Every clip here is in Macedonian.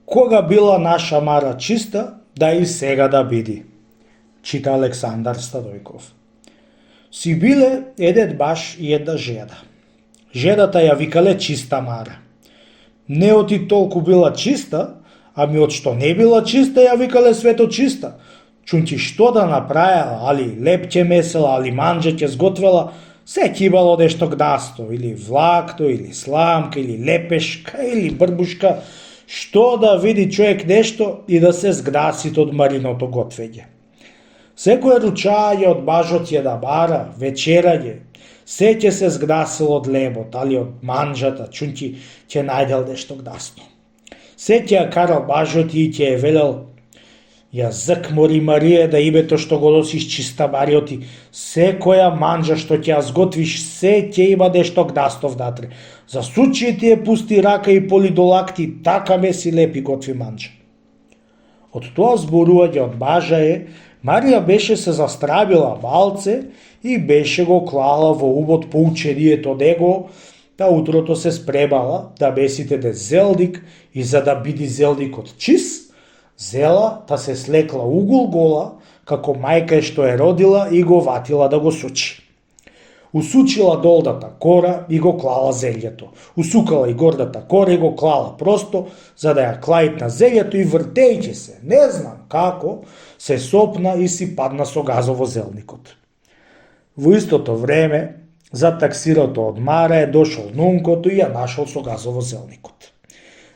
Кога била наша Мара чиста, да и сега да биди. Чита Александар Стадојков. Си биле еден баш и една жеда. Жедата ја викале чиста Мара. Не оти толку била чиста, ами од што не била чиста ја викале свето чиста. Чунти што да направила, али лепќе месела, али манџа ќе сготвела, се кибало нешто гнасто, или влакто, или сламка, или лепешка, или брбушка, што да види човек нешто и да се сгнасит од Мариното готвење. Секое ручање од бажот ја да бара, вечерање, се ќе се сгнасило од лебот, али од манџата, чунти ќе најдел нешто гнасно. Се ќе ја карал бажот и ќе ја велел: ја закмори Марија да името што го носиш чиста Мариоти, секоја манџа што ќе ја сготвиш, се ќе има нешто гнасно внатре. Засучи ти ја пусти рака и поли до лакти, така меси лепи готви манџа. Од тоа зборување од бажа е, Марија беше се застравила малце и беше го клала во убот по учението него, да утрото се спремала да месите де зелник и за да биди зелникот чист, зела та се слекла угол гола, како мајка што е родила и го ватила да го сучи. Усучила долната кора и го клала зелјето. Усукала и гордата кора и го клала просто, за да ја клаитна зелјето и вртејќи се, не знам како, се сопна и си падна со газо во зелникот. Во истото време, за таксирото од Мара е дошол нункото и ја нашол со газо во зелникот.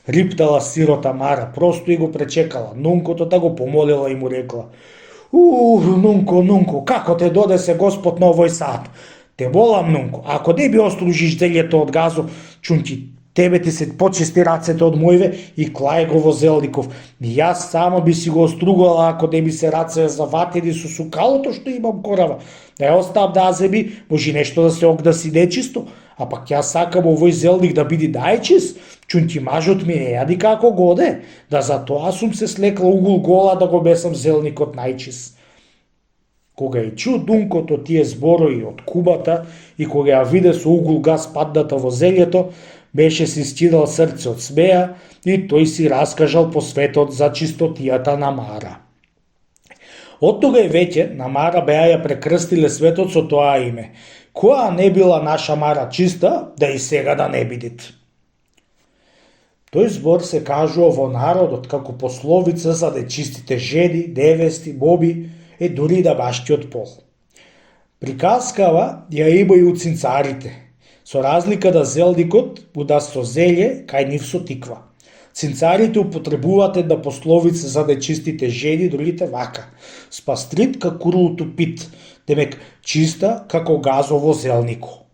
Риптала сирота Мара просто и го пречекала нункото да го помолила и му рекла: нунко, нунко, како те додесе Господ на овој саат? Те молам, нунко, ако не би остружиш зелјето од газо, чунти тебе ти се почисти рацете од мојве и клај го во зелников. И јас само би си го остругала ако не би се раце заватени со сукалото што имам корава. Да ја оставам да азеби, може нешто да се огдаси нечисто, а пак јас сакам овој зелник да биде најчист, чунти мажот ми не јади како годе, да за тоа сум се слекла угол гола да го бесам зелникот најчист. Кога ја чу нункото тие зборови од кубата и кога ја виде со угол газ падната во зелјето, беше си скидал срце од смеа и тој си раскажал по светот за чистотијата на Мара. Од тога и веќе на Мара беа ја прекрстиле светот со тоа име. Која не била наша Мара чиста, да и сега да не бидит. Тој збор се кажува во народот како пословица за нечистите жени, невести, боби, е дури да баштиот пол. Приказкава ја има и у цинцарите, со разлика да зелникот буда со зелје, кај нив со тиква. Цинцарите употребуваат една пословица за нечистите жени, другите вака: спастрит како курлото пит, демек чиста како газово зелнико.